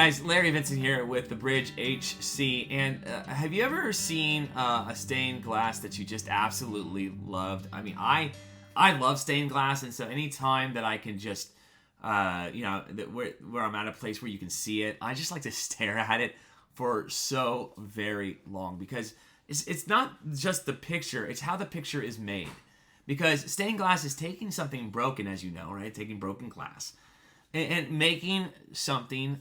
guys, Larry Vincent here with the Bridge HC, and have you ever seen a stained glass that you just absolutely loved? I mean, I love stained glass, and so anytime that I can just, where I'm at a place where you can see it, I just like to stare at it for so very long, because it's not just the picture, it's how the picture is made. Because stained glass is taking something broken, as you know, right? Taking broken glass and making something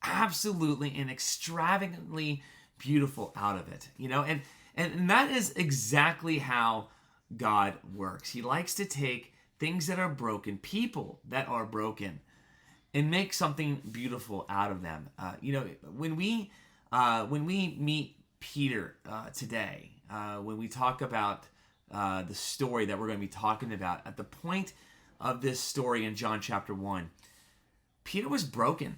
absolutely and extravagantly beautiful out of it, and that is exactly how God works. He likes to take things that are broken, people that are broken, and make something beautiful out of them. When we meet Peter today, when we talk about the story that we're going to be talking about, at the point of this story in John chapter 1, Peter was broken.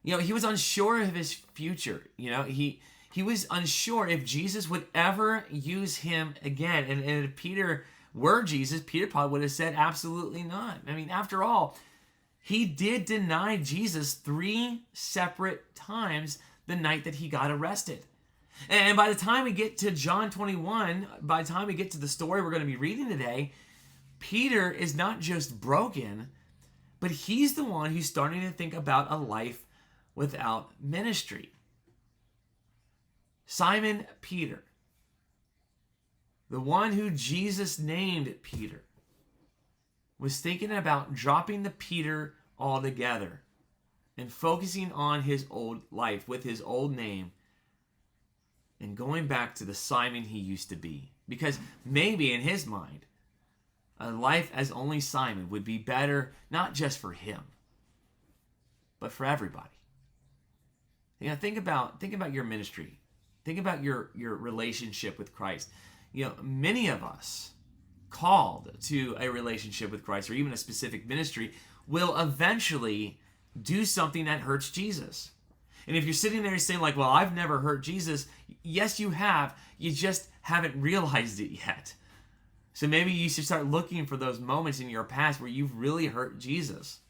He was unsure of his future. He was unsure if Jesus would ever use him again. And if Peter were Jesus, Peter probably would have said absolutely not. I mean, after all, he did deny Jesus 3 separate times the night that he got arrested. And by the time we get to John 21, by the time we get to the story we're going to be reading today, Peter is not just broken, but he's the one who's starting to think about a life without ministry. Simon Peter, the one who Jesus named Peter, was thinking about dropping the Peter altogether and focusing on his old life with his old name and going back to the Simon he used to be. Because maybe in his mind, a life as only Simon would be better, not just for him, but for everybody. Think about your ministry. Think about your relationship with Christ. Many of us called to a relationship with Christ, or even a specific ministry, will eventually do something that hurts Jesus. And if you're sitting there saying like, well, I've never hurt Jesus, yes, you have. You just haven't realized it yet. So maybe you should start looking for those moments in your past where you've really hurt Jesus.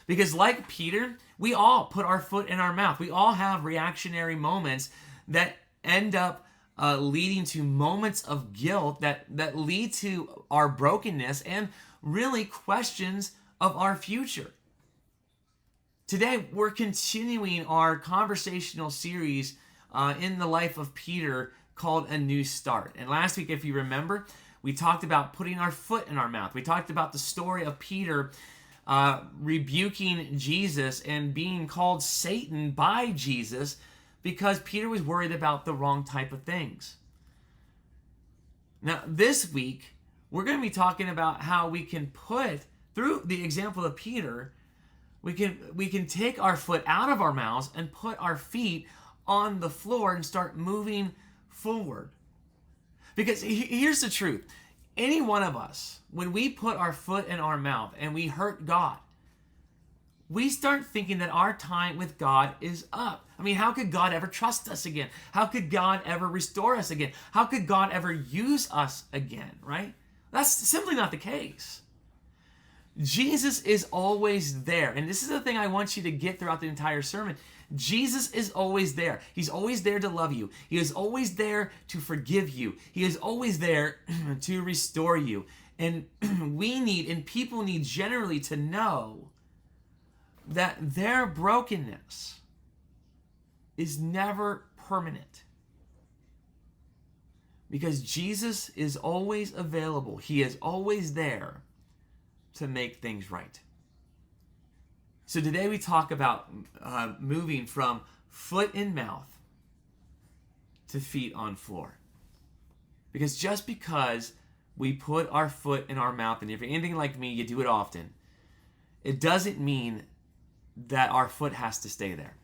Because like Peter, we all put our foot in our mouth. We all have reactionary moments that end up leading to moments of guilt that lead to our brokenness and really questions of our future. Today, we're continuing our conversational series in the life of Peter called A New Start. And last week, if you remember, we talked about putting our foot in our mouth. We talked about the story of Peter rebuking Jesus and being called Satan by Jesus because Peter was worried about the wrong type of things. Now, this week, we're going to be talking about how we can put, through the example of Peter, we can take our foot out of our mouths and put our feet on the floor and start moving forward. Because here's the truth. Any one of us, when we put our foot in our mouth and we hurt God, we start thinking that our time with God is up. I mean, how could God ever trust us again? How could God ever restore us again? How could God ever use us again, right? That's simply not the case. Jesus is always there. And this is the thing I want you to get throughout the entire sermon. Jesus is always there. He's always there to love you. He is always there to forgive you. He is always there to restore you. And people need generally to know that their brokenness is never permanent. Because Jesus is always available. He is always there to make things right. So today we talk about moving from foot in mouth to feet on floor. Because just because we put our foot in our mouth, and if you're anything like me, you do it often, it doesn't mean that our foot has to stay there.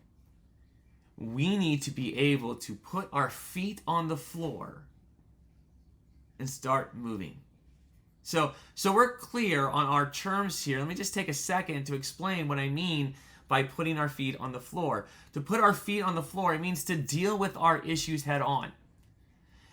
We need to be able to put our feet on the floor and start moving. So we're clear on our terms here. Let me just take a second to explain what I mean by putting our feet on the floor. To put our feet on the floor, it means to deal with our issues head on.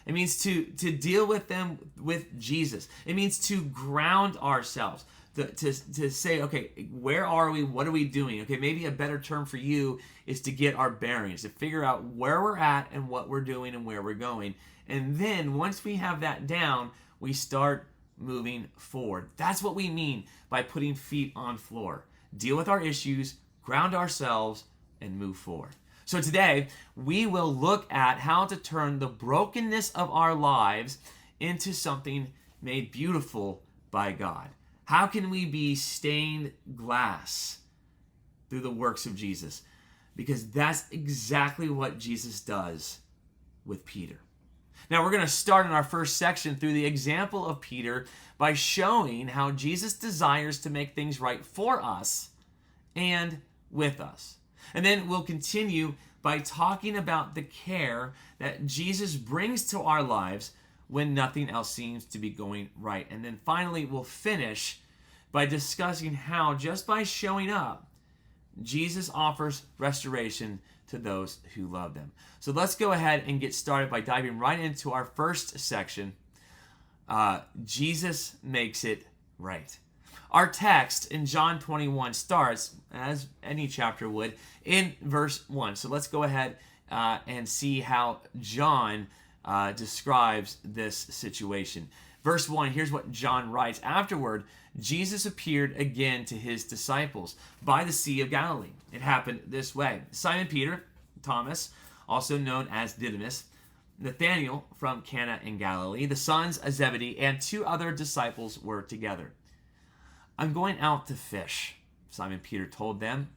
It means to deal with them with Jesus. It means to ground ourselves, to say, okay, where are we? What are we doing? Okay, maybe a better term for you is to get our bearings, to figure out where we're at and what we're doing and where we're going. And then once we have that down, we start moving forward. That's what we mean by putting feet on floor. Deal with our issues, ground ourselves, and move forward. So today, we will look at how to turn the brokenness of our lives into something made beautiful by God. How can we be stained glass through the works of Jesus? Because that's exactly what Jesus does with Peter. Now, we're going to start in our first section through the example of Peter by showing how Jesus desires to make things right for us and with us. And then we'll continue by talking about the care that Jesus brings to our lives when nothing else seems to be going right. And then finally, we'll finish by discussing how just by showing up, Jesus offers restoration to those who love them. So let's go ahead and get started by diving right into our first section. Jesus makes it right. Our text in John 21 starts, as any chapter would, in verse 1. So let's go ahead and see how John describes this situation. Verse 1, here's what John writes. Afterward, Jesus appeared again to his disciples by the Sea of Galilee. It happened this way. Simon Peter, Thomas, also known as Didymus, Nathanael from Cana in Galilee, the sons of Zebedee, and 2 other disciples were together. I'm going out to fish, Simon Peter told them.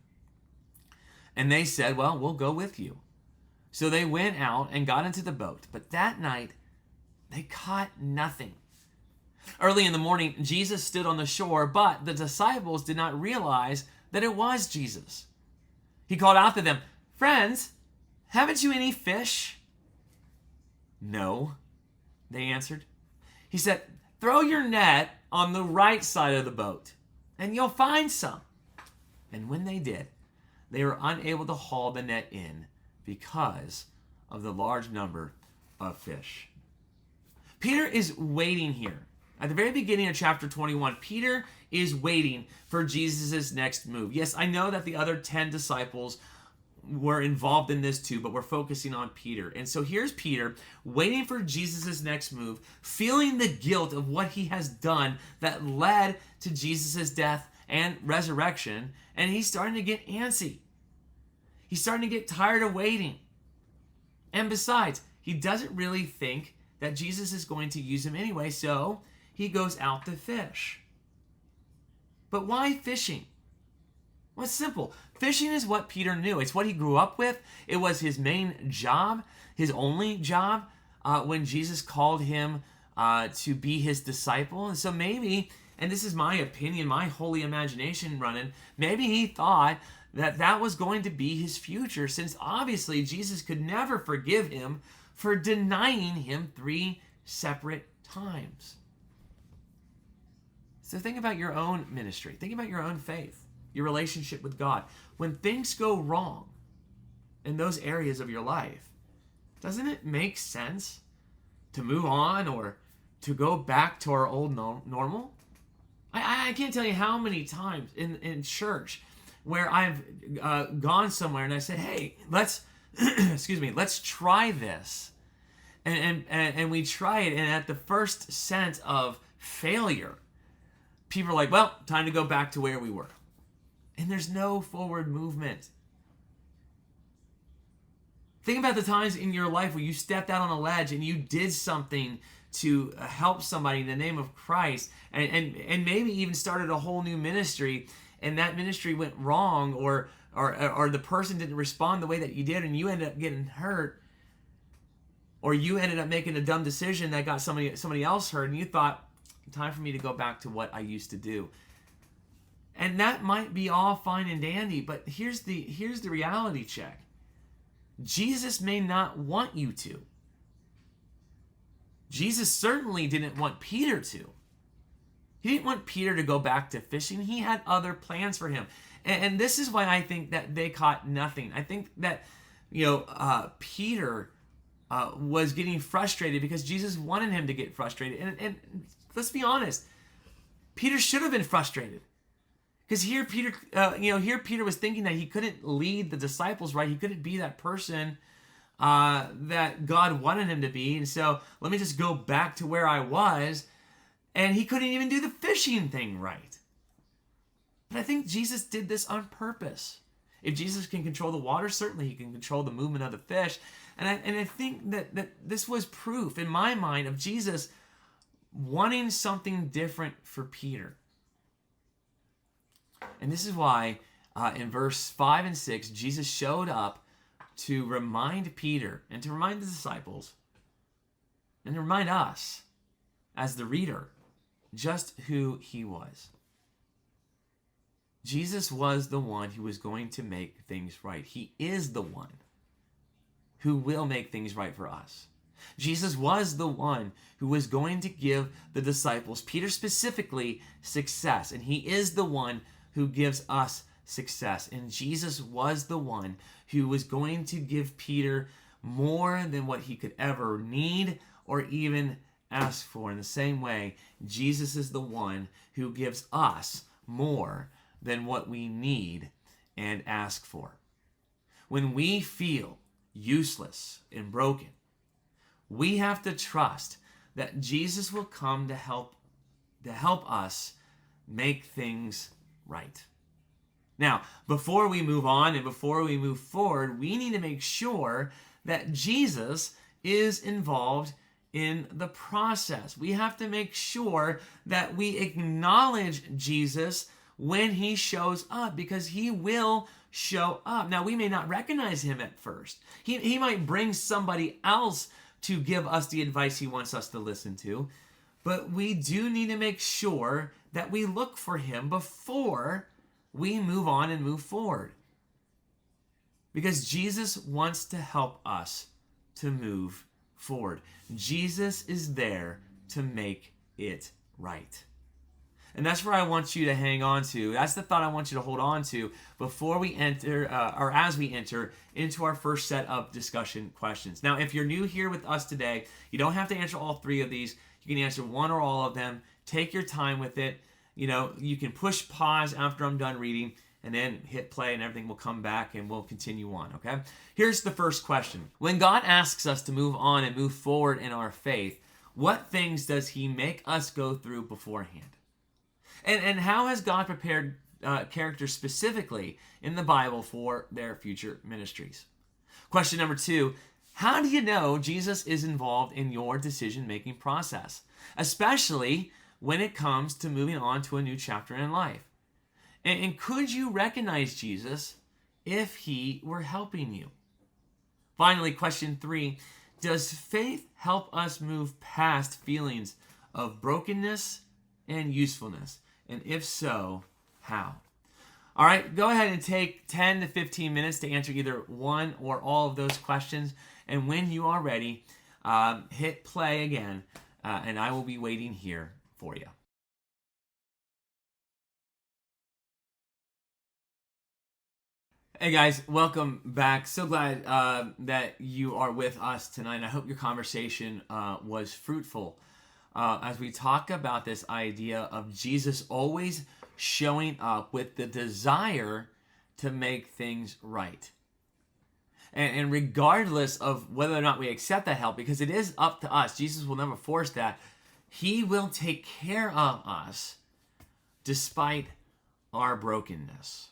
And they said, well, we'll go with you. So they went out and got into the boat. But that night, they caught nothing. Early in the morning, Jesus stood on the shore, but the disciples did not realize that it was Jesus. He called out to them, friends, haven't you any fish? No, they answered. He said, throw your net on the right side of the boat, and you'll find some. And when they did, they were unable to haul the net in because of the large number of fish. Peter is waiting here. At the very beginning of chapter 21, Peter is waiting for Jesus' next move. Yes, I know that the other 10 disciples were involved in this too, but we're focusing on Peter. And so here's Peter waiting for Jesus' next move, feeling the guilt of what he has done that led to Jesus' death and resurrection, and he's starting to get antsy. He's starting to get tired of waiting. And besides, he doesn't really think that Jesus is going to use him anyway, so he goes out to fish. But why fishing? Well, it's simple. Fishing is what Peter knew. It's what he grew up with. It was his main job, his only job when Jesus called him to be his disciple. And so maybe, and this is my opinion, my holy imagination running, maybe he thought that that was going to be his future, since obviously Jesus could never forgive him for denying him 3 separate times. So think about your own ministry. Think about your own faith, your relationship with God. When things go wrong in those areas of your life, doesn't it make sense to move on or to go back to our old normal? I can't tell you how many times in church where I've gone somewhere and I said, hey, let's try this. And we try it, and at the first sense of failure, people are like, well, time to go back to where we were. And there's no forward movement. Think about the times in your life where you stepped out on a ledge and you did something to help somebody in the name of Christ, and maybe even started a whole new ministry, and that ministry went wrong, or the person didn't respond the way that you did, and you ended up getting hurt, or you ended up making a dumb decision that got somebody else hurt, and you thought, time for me to go back to what I used to do. And that might be all fine and dandy, but here's the reality check. Jesus may not want you to. Jesus certainly didn't want Peter to. He didn't want Peter to go back to fishing. He had other plans for him. And this is why I think that they caught nothing. I think that, Peter was getting frustrated because Jesus wanted him to get frustrated. And let's be honest, Peter should have been frustrated. Because here Peter was thinking that he couldn't lead the disciples right. He couldn't be that person that God wanted him to be. And so let me just go back to where I was. And he couldn't even do the fishing thing right. But I think Jesus did this on purpose. If Jesus can control the water, certainly he can control the movement of the fish. And I think that this was proof in my mind of Jesus wanting something different for Peter. And this is why in verse 5 and 6, Jesus showed up to remind Peter and to remind the disciples and to remind us as the reader just who he was. Jesus was the one who was going to make things right. He is the one who will make things right for us. Jesus was the one who was going to give the disciples, Peter specifically, success. And he is the one who gives us success. And Jesus was the one who was going to give Peter more than what he could ever need or even ask for. In the same way, Jesus is the one who gives us more than what we need and ask for. When we feel useless and broken, we have to trust that Jesus will come to help us make things right. Now, before we move on and before we move forward, we need to make sure that Jesus is involved in the process. We have to make sure that we acknowledge Jesus when he shows up, because he will show up. Now, we may not recognize him at first. He might bring somebody else to give us the advice he wants us to listen to, but we do need to make sure that we look for him before we move on and move forward. Because Jesus wants to help us to move forward. Jesus is there to make it right. And that's where I want you to hang on to. That's the thought I want you to hold on to before we enter, or as we enter into our first set of discussion questions. Now, if you're new here with us today, you don't have to answer all three of these. You can answer one or all of them. Take your time with it. You can push pause after I'm done reading and then hit play and everything will come back and we'll continue on, okay? Here's the first question. When God asks us to move on and move forward in our faith, what things does he make us go through beforehand? And how has God prepared characters specifically in the Bible for their future ministries? Question number 2, how do you know Jesus is involved in your decision-making process, especially when it comes to moving on to a new chapter in life? And could you recognize Jesus if he were helping you? Finally, question 3, does faith help us move past feelings of brokenness and usefulness? And if so, how? All right, go ahead and take 10 to 15 minutes to answer either one or all of those questions. And when you are ready, hit play again, and I will be waiting here for you. Hey guys, welcome back. So glad that you are with us tonight. I hope your conversation was fruitful as we talk about this idea of Jesus always showing up with the desire to make things right. And regardless of whether or not we accept that help, because it is up to us, Jesus will never force that. He will take care of us despite our brokenness.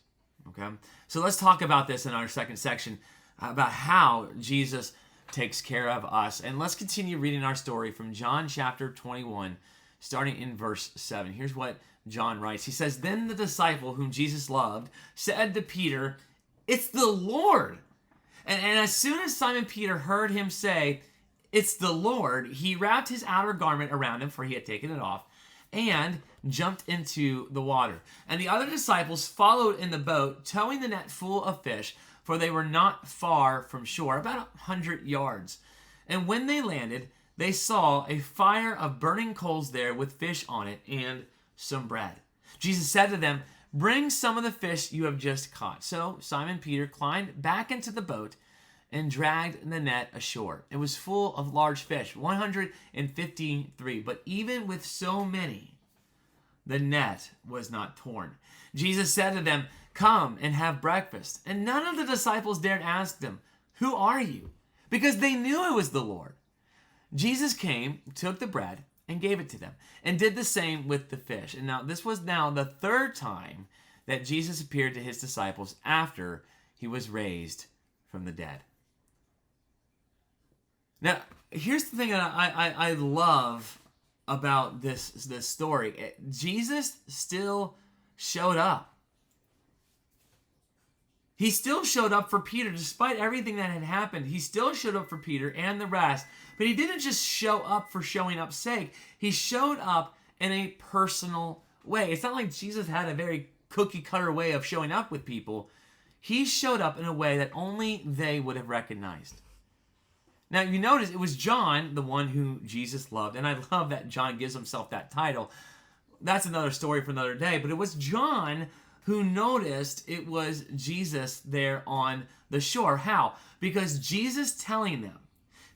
Okay? So let's talk about this in our second section, about how Jesus takes care of us. And let's continue reading our story from John chapter 21, starting in verse 7. Here's what John writes. He says, "Then the disciple whom Jesus loved said to Peter, 'It's the Lord.' And as soon as Simon Peter heard him say, 'It's the Lord,' he wrapped his outer garment around him, for he had taken it off, and jumped into the water. And the other disciples followed in the boat, towing the net full of fish, for they were not far from shore, about 100 yards. And when they landed, they saw a fire of burning coals there with fish on it and some bread. Jesus said to them, 'Bring some of the fish you have just caught.' So Simon Peter climbed back into the boat and dragged the net ashore. It was full of large fish, 153. But even with so many, the net was not torn. Jesus said to them, "Come and have breakfast." And none of the disciples dared ask them, "Who are you?" Because they knew it was the Lord. Jesus came, took the bread, and gave it to them, and did the same with the fish. And now this was now the third time that Jesus appeared to his disciples after he was raised from the dead. Now, here's the thing that I love about this story. Jesus still showed up. He still showed up for Peter despite everything that had happened. He still showed up for Peter and the rest. But he didn't just show up for showing up's sake. He showed up in a personal way. It's not like Jesus had a very cookie cutter way of showing up with people. He showed up in a way that only they would have recognized. Now, you notice it was John, the one who Jesus loved. And I love that John gives himself that title. That's another story for another day. But it was John who noticed it was Jesus there on the shore. How? Because Jesus telling them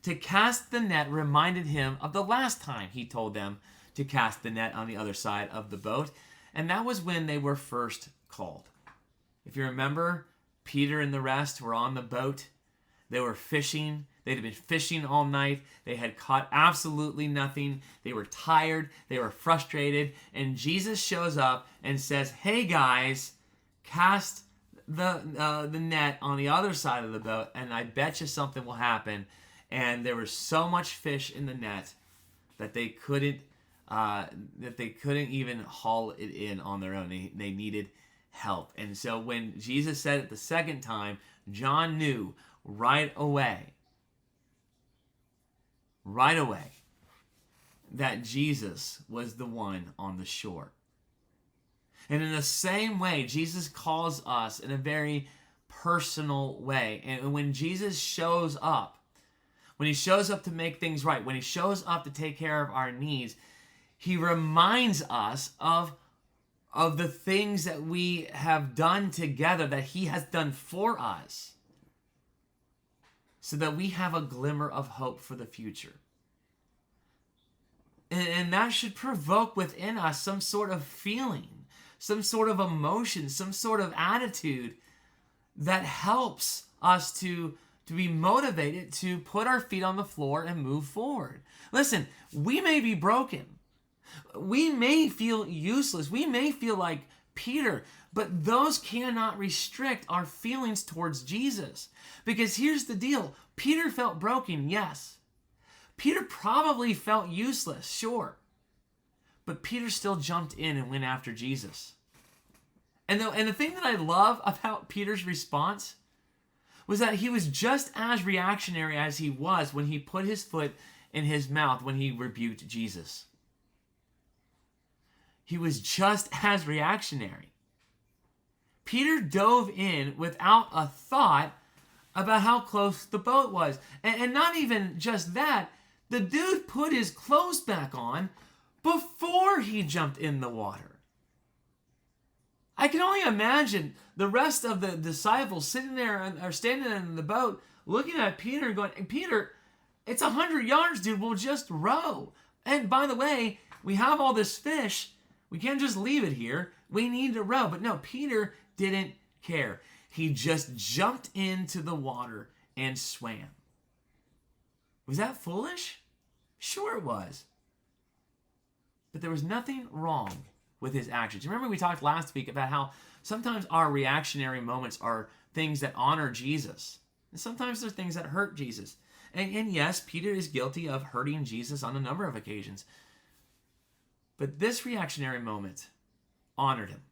to cast the net reminded him of the last time he told them to cast the net on the other side of the boat. And that was when they were first called. If you remember, Peter and the rest were on the boat. They were fishing. They had been fishing all night. They had caught absolutely nothing. They were tired. They were frustrated. And Jesus shows up and says, "Hey guys, cast the net on the other side of the boat, and I bet you something will happen." And there was so much fish in the net that they couldn't even haul it in on their own. They needed help. And so when Jesus said it the second time, John knew right away that Jesus was the one on the shore. And in the same way, Jesus calls us in a very personal way. And when Jesus shows up, when he shows up to make things right, when he shows up to take care of our needs, he reminds us of the things that we have done together, that he has done for us, so that we have a glimmer of hope for the future. And that should provoke within us some sort of feeling, some sort of emotion, some sort of attitude that helps us to be motivated to put our feet on the floor and move forward. Listen, we may be broken. We may feel useless. We may feel like Peter, but those cannot restrict our feelings towards Jesus. Because here's the deal. Peter felt broken, yes. Peter probably felt useless, sure. But Peter still jumped in and went after Jesus. And the thing that I love about Peter's response was that he was just as reactionary as he was when he put his foot in his mouth when he rebuked Jesus. He was just as reactionary. Peter dove in without a thought about how close the boat was. And not even just that, the dude put his clothes back on before he jumped in the water. I can only imagine the rest of the disciples sitting there or standing in the boat looking at Peter and going, "Peter, it's 100 yards, dude. We'll just row. And by the way, we have all this fish. We can't just leave it here. We need to row." But no, Peter didn't care. He just jumped into the water and swam. Was that foolish? Sure it was. But there was nothing wrong with his actions. Remember we talked last week about how sometimes our reactionary moments are things that honor Jesus. And sometimes they're things that hurt Jesus. And yes, Peter is guilty of hurting Jesus on a number of occasions. But this reactionary moment honored him.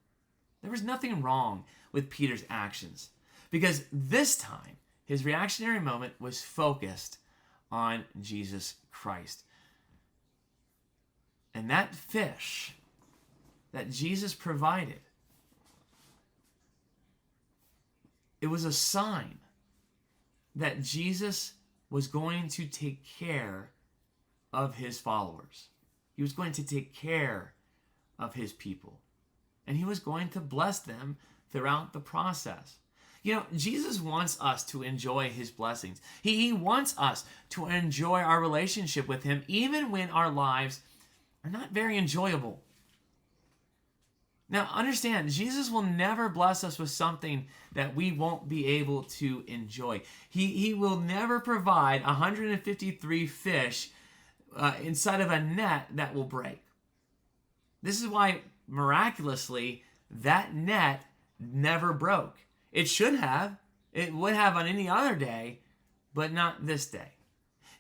There was nothing wrong with Peter's actions, because this time his reactionary moment was focused on Jesus Christ. And that fish that Jesus provided, it was a sign that Jesus was going to take care of his followers. He was going to take care of his people. And he was going to bless them throughout the process. You know, Jesus wants us to enjoy his blessings. He wants us to enjoy our relationship with him, even when our lives are not very enjoyable. Now, understand, Jesus will never bless us with something that we won't be able to enjoy. He will never provide 153 fish inside of a net that will break. This is why, miraculously, that net never broke. It should have. It would have on any other day, but not this day.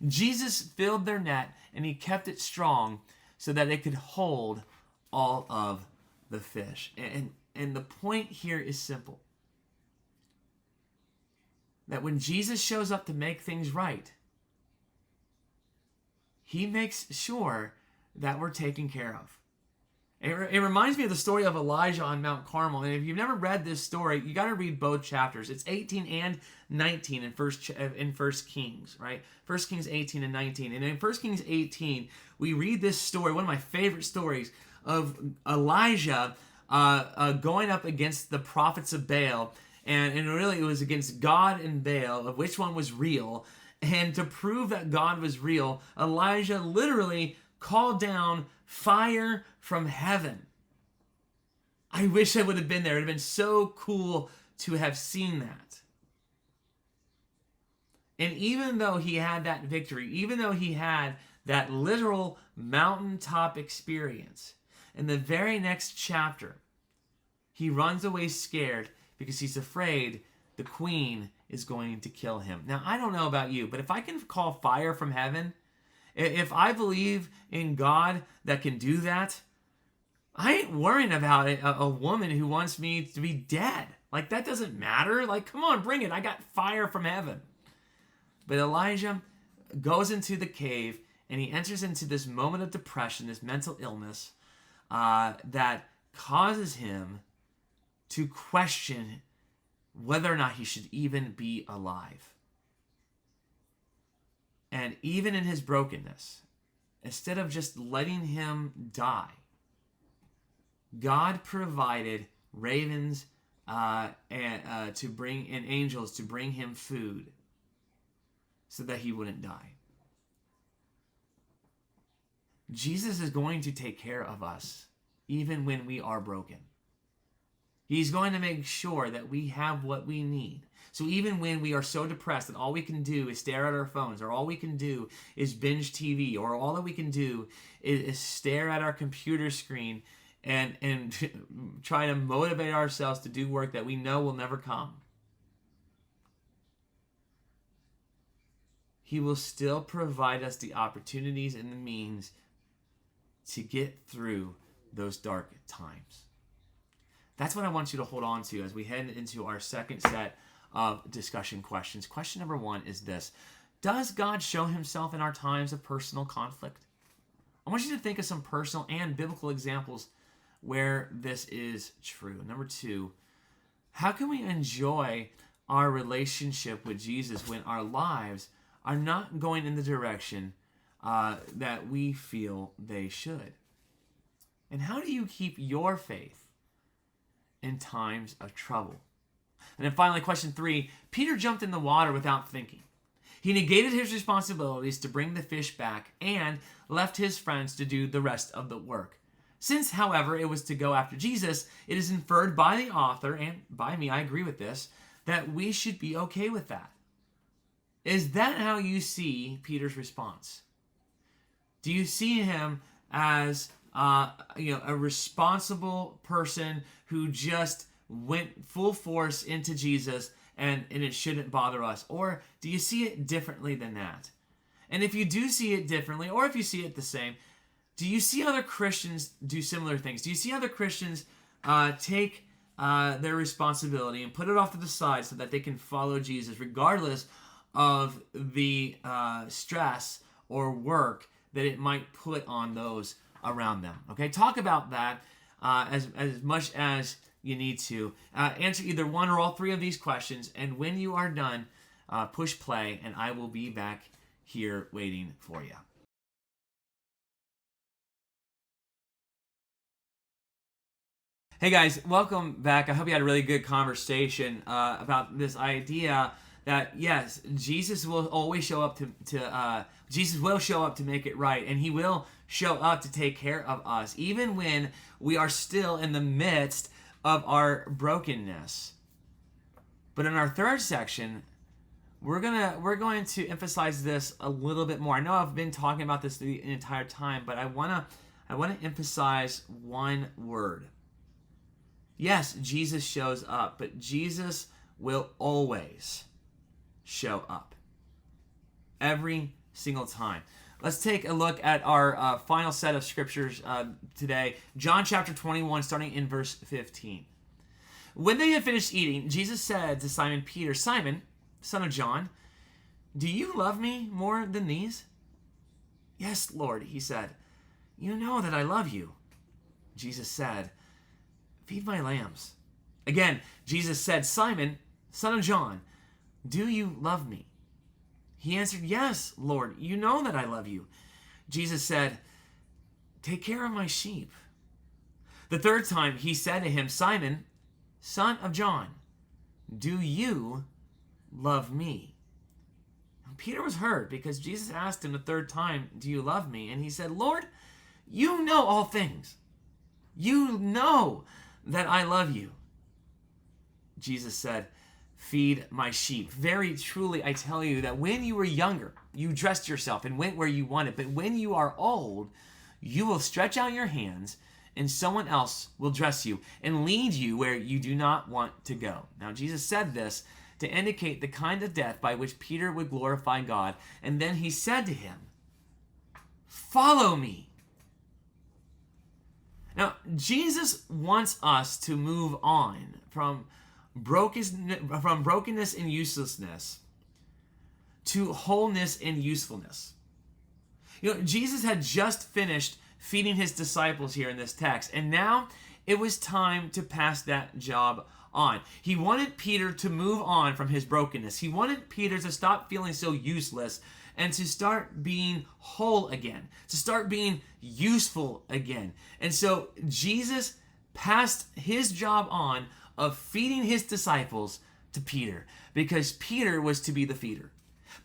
Jesus filled their net, and he kept it strong so that it could hold all of the fish. And the point here is simple. That when Jesus shows up to make things right, he makes sure that we're taken care of. It reminds me of the story of Elijah on Mount Carmel. And if you've never read this story, you got to read both chapters. It's 18 and 19 in First Kings, right? 1 Kings 18 and 19. And in 1 Kings 18, we read this story, one of my favorite stories, of Elijah going up against the prophets of Baal. And really, it was against God and Baal, of which one was real. And to prove that God was real, Elijah literally called down fire from heaven. I wish I would have been there. It would have been so cool to have seen that. And even though he had that victory, even though he had that literal mountaintop experience, in the very next chapter, he runs away scared because he's afraid the queen is going to kill him. Now, I don't know about you, but if I can call fire from heaven, if I believe in God that can do that, I ain't worrying about a woman who wants me to be dead. Like, that doesn't matter. Like, come on, bring it. I got fire from heaven. But Elijah goes into the cave, and he enters into this moment of depression, this mental illness, that causes him to question whether or not he should even be alive. And even in his brokenness, instead of just letting him die, God provided ravens and angels to bring him food so that he wouldn't die. Jesus is going to take care of us even when we are broken. He's going to make sure that we have what we need. So even when we are so depressed that all we can do is stare at our phones, or all we can do is binge TV, or all that we can do is stare at our computer screen and try to motivate ourselves to do work that we know will never come, he will still provide us the opportunities and the means to get through those dark times. That's what I want you to hold on to as we head into our second set of discussion questions. Question number 1 is this: does God show himself in our times of personal conflict? I want you to think of some personal and biblical examples where this is true. Number 2, how can we enjoy our relationship with Jesus when our lives are not going in the direction that we feel they should? And how do you keep your faith in times of trouble? And then finally, question 3, Peter jumped in the water without thinking. He negated his responsibilities to bring the fish back and left his friends to do the rest of the work. Since, however, it was to go after Jesus, it is inferred by the author, and by me, I agree with this, that we should be okay with that. Is that how you see Peter's response? Do you see him as a responsible person who just went full force into Jesus and it shouldn't bother us? Or do you see it differently than that? And if you do see it differently, or if you see it the same, do you see other Christians do similar things? Do you see other Christians take their responsibility and put it off to the side so that they can follow Jesus regardless of the stress or work that it might put on those around them? Okay, talk about that as much as you need to. Answer either one or all 3 of these questions, and when you are done, push play, and I will be back here waiting for you. Hey guys, welcome back. I hope you had a really good conversation about this idea that yes, Jesus will always show up Jesus will show up to make it right, and he will show up to take care of us, even when we are still in the midst of our brokenness. But in our third section, we're going to emphasize this a little bit more. I know I've been talking about this the entire time, but I want to emphasize one word. Yes, Jesus shows up, but Jesus will always show up. Every single time. Let's take a look at our final set of scriptures today. John chapter 21, starting in verse 15. When they had finished eating, Jesus said to Simon Peter, "Simon, son of John, do you love me more than these?" "Yes, Lord," he said. "You know that I love you." Jesus said, "Feed my lambs." Again, Jesus said, "Simon, son of John, do you love me?" He answered, "Yes, Lord, you know that I love you." Jesus said, "Take care of my sheep." The third time he said to him, "Simon, son of John, do you love me?" And Peter was hurt because Jesus asked him the third time, "Do you love me?" And he said, "Lord, you know all things. You know that I love you." Jesus said, "Feed my sheep. Very truly, I tell you that when you were younger, you dressed yourself and went where you wanted. But when you are old, you will stretch out your hands and someone else will dress you and lead you where you do not want to go." Now, Jesus said this to indicate the kind of death by which Peter would glorify God. And then he said to him, "Follow me." Now, Jesus wants us to move on from brokenness and uselessness to wholeness and usefulness. Jesus had just finished feeding his disciples here in this text, and now it was time to pass that job on. He wanted Peter to move on from his brokenness. He wanted Peter to stop feeling so useless and to start being whole again, to start being useful again. And so Jesus passed his job on of feeding his disciples to Peter, because Peter was to be the feeder.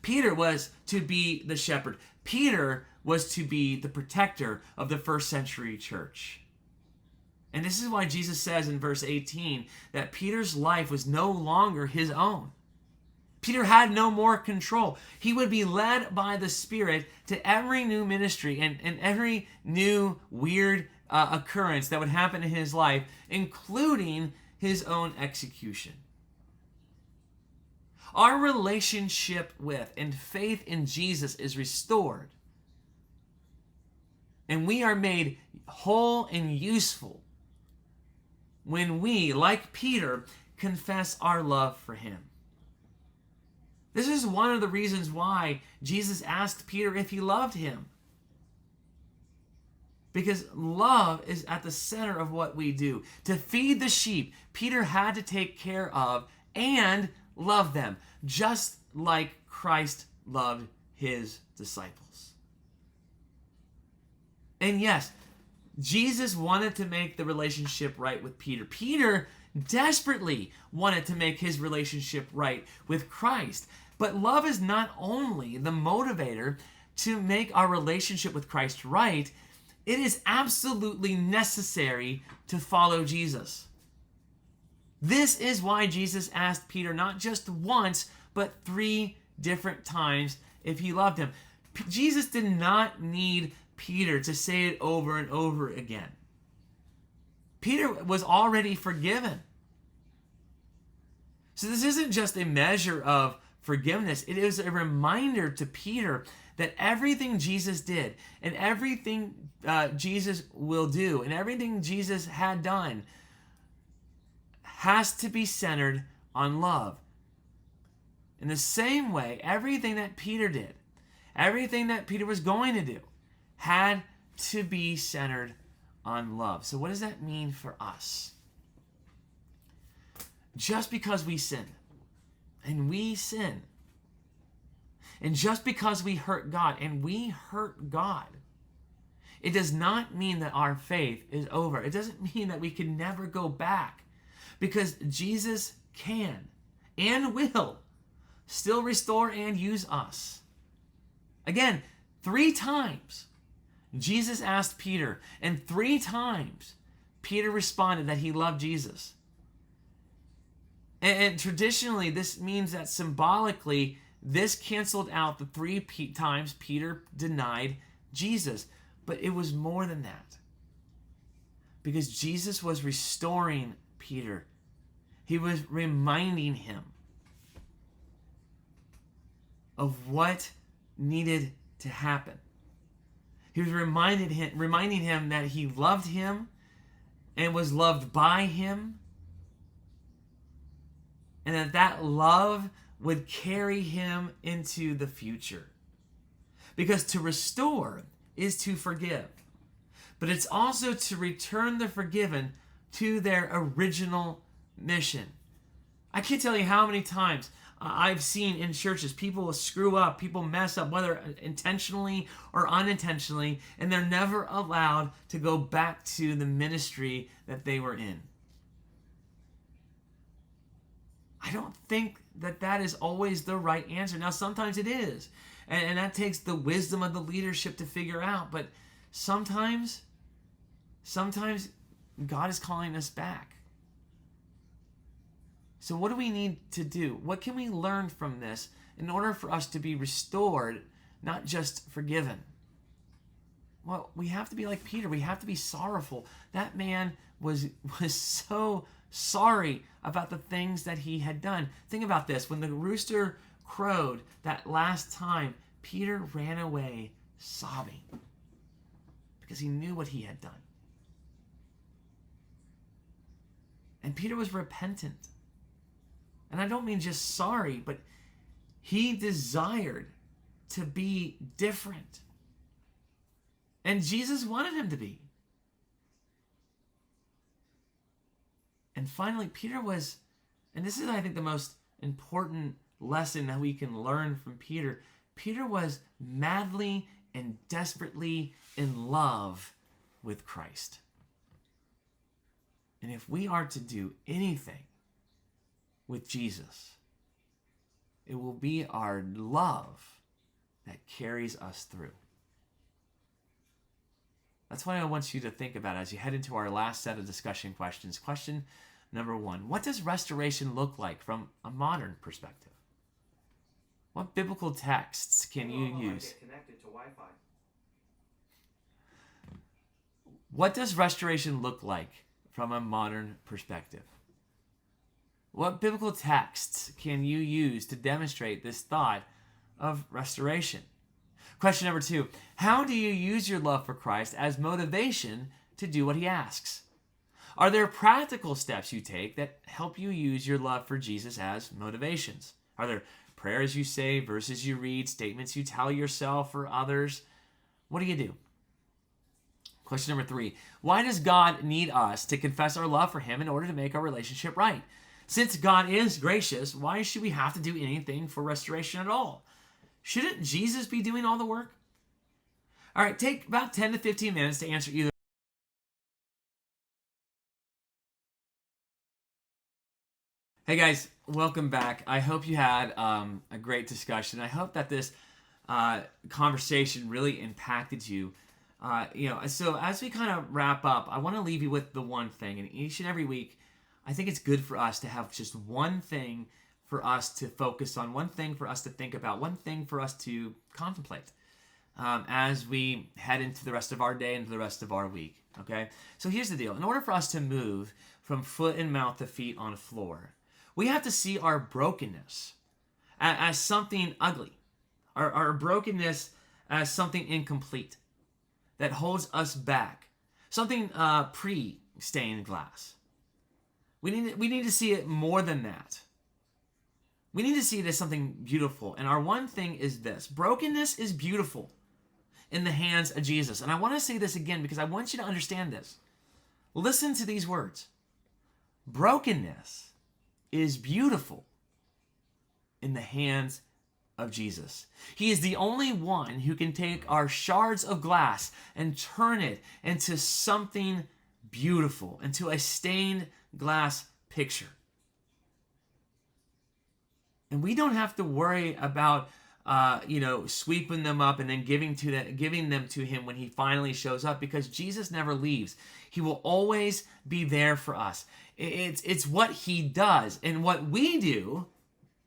Peter was to be the shepherd. Peter was to be the protector of the first century church. And this is why Jesus says in verse 18 that Peter's life was no longer his own. Peter had no more control. He would be led by the Spirit to every new ministry and every new weird occurrence that would happen in his life, including his own execution. Our relationship with and faith in Jesus is restored, and we are made whole and useful when we, like Peter, confess our love for him. This is one of the reasons why Jesus asked Peter if he loved him. Because love is at the center of what we do. To feed the sheep, Peter had to take care of and love them, just like Christ loved his disciples. And yes, Jesus wanted to make the relationship right with Peter. Peter desperately wanted to make his relationship right with Christ. But love is not only the motivator to make our relationship with Christ right, it is absolutely necessary to follow Jesus. This is why Jesus asked Peter not just once, but 3 different times if he loved him. Jesus did not need Peter to say it over and over again. Peter was already forgiven. So this isn't just a measure of forgiveness. It is a reminder to Peter that everything Jesus did and everything Jesus will do and everything Jesus had done has to be centered on love. In the same way, everything that Peter did, everything that Peter was going to do, had to be centered on love. So what does that mean for us? Just because we sin, and we sin, and just because we hurt God, and we hurt God, it does not mean that our faith is over. It doesn't mean that we can never go back, because Jesus can and will still restore and use us. Again, 3 times Jesus asked Peter, and 3 times Peter responded that he loved Jesus. And traditionally, this means that symbolically, this canceled out the 3 times Peter denied Jesus. But it was more than that. Because Jesus was restoring Peter. He was reminding him of what needed to happen. He was reminding him that he loved him and was loved by him, and that love would carry him into the future. Because to restore is to forgive, but it's also to return the forgiven to their original mission. I can't tell you how many times I've seen in churches people screw up, people mess up, whether intentionally or unintentionally, and they're never allowed to go back to the ministry that they were in. I don't think that is always the right answer. Now, sometimes it is, and that takes the wisdom of the leadership to figure out, but sometimes God is calling us back. So what do we need to do? What can we learn from this in order for us to be restored, not just forgiven? Well, we have to be like Peter. We have to be sorrowful. That man was so sorry about the things that he had done. Think about this. When the rooster crowed that last time, Peter ran away sobbing because he knew what he had done. And Peter was repentant. And I don't mean just sorry, but he desired to be different. And Jesus wanted him to be. And finally, Peter was, and this is, I think, the most important lesson that we can learn from Peter. Peter was madly and desperately in love with Christ. And if we are to do anything with Jesus, it will be our love that carries us through. That's what I want you to think about as you head into our last set of discussion questions. Question number 1, what does restoration look like from a modern perspective? What biblical texts can you use? Connected to Wi-Fi. What does restoration look like from a modern perspective? What biblical texts can you use to demonstrate this thought of restoration? Question number 2, how do you use your love for Christ as motivation to do what he asks? Are there practical steps you take that help you use your love for Jesus as motivations? Are there prayers you say, verses you read, statements you tell yourself or others? What do you do? Question number 3, why does God need us to confess our love for him in order to make our relationship right? Since God is gracious, why should we have to do anything for restoration at all? Shouldn't Jesus be doing all the work? All right, take about 10 to 15 minutes to answer either. Hey guys, welcome back. I hope you had a great discussion. I hope that this conversation really impacted you. So as we kind of wrap up, I want to leave you with the one thing. And each and every week, I think it's good for us to have just one thing for us to focus on, one thing for us to think about, one thing for us to contemplate as we head into the rest of our day and the rest of our week. Okay? So here's the deal. In order for us to move from foot and mouth to feet on floor, we have to see our brokenness as something ugly, our brokenness as something incomplete that holds us back, something pre-stained glass. We need to see it more than that. We need to see it as something beautiful. And our one thing is this: brokenness is beautiful in the hands of Jesus. And I want to say this again because I want you to understand this. Listen to these words. Brokenness is beautiful in the hands of Jesus. He is the only one who can take our shards of glass and turn it into something beautiful, into a stained glass picture. And we don't have to worry about sweeping them up and then giving them to him when he finally shows up, because Jesus never leaves. He will always be there for us. It's what he does, and what we do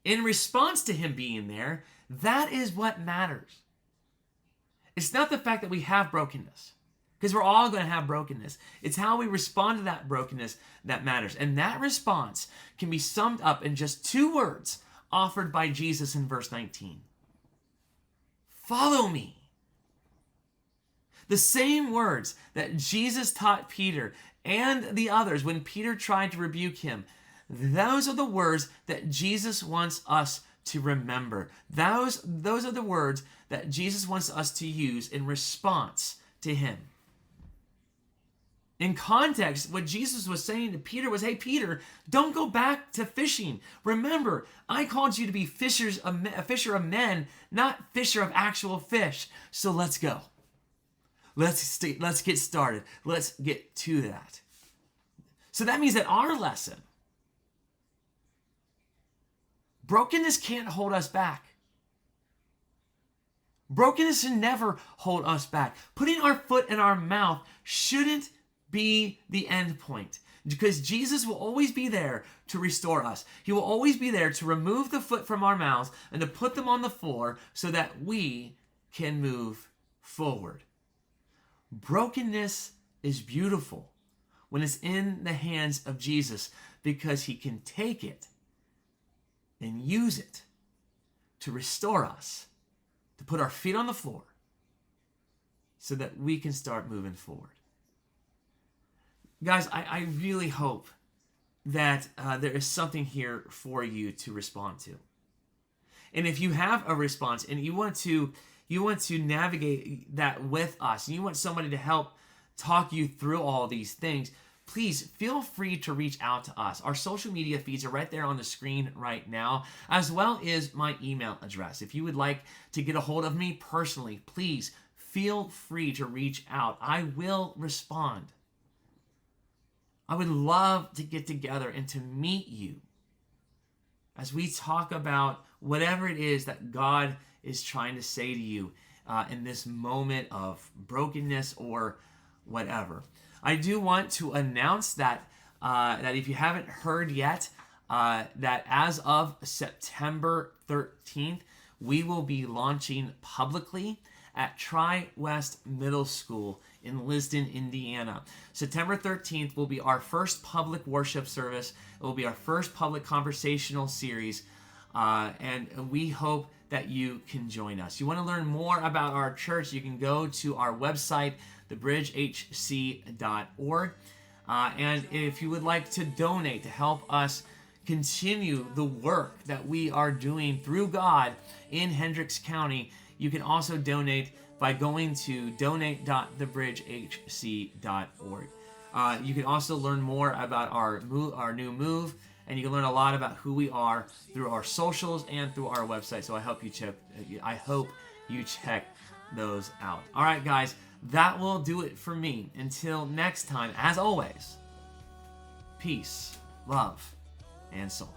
in response to him being there, that is what matters. It's not the fact that we have brokenness, because we're all going to have brokenness. It's how we respond to that brokenness that matters. And that response can be summed up in just 2 words offered by Jesus in verse 19. Follow me. The same words that Jesus taught Peter and the others when Peter tried to rebuke him, those are the words that Jesus wants us to remember. Those are the words that Jesus wants us to use in response to him. In context, what Jesus was saying to Peter was, hey, Peter, don't go back to fishing. Remember, I called you to be a fisher of men, not fisher of actual fish. So let's go. Let's get started. Let's get to that. So that means that our lesson, brokenness can't hold us back. Brokenness should never hold us back. Putting our foot in our mouth shouldn't be the end point, because Jesus will always be there to restore us. He will always be there to remove the foot from our mouths and to put them on the floor so that we can move forward. Brokenness is beautiful when it's in the hands of Jesus, because he can take it and use it to restore us, to put our feet on the floor so that we can start moving forward. Guys, I really hope that there is something here for you to respond to. And if you have a response and you want to navigate that with us, and you want somebody to help talk you through all these things, please feel free to reach out to us. Our social media feeds are right there on the screen right now, as well as my email address. If you would like to get a hold of me personally, please feel free to reach out. I will respond. I would love to get together and to meet you as we talk about whatever it is that God is trying to say to you in this moment of brokenness or whatever. I do want to announce that if you haven't heard yet, that as of September 13th, we will be launching publicly at Tri-West Middle School in Liston, Indiana. September 13th will be our first public worship service. It will be our first public conversational series, and we hope that you can join us. You want to learn more about our church, you can go to our website, thebridgehc.org. And if you would like to donate to help us continue the work that we are doing through God in Hendricks County, you can also donate by going to donate.thebridgehc.org. You can also learn more about our new move, and you can learn a lot about who we are through our socials and through our website. So I hope you check those out. All right, guys, that will do it for me. Until next time, as always, peace, love, and soul.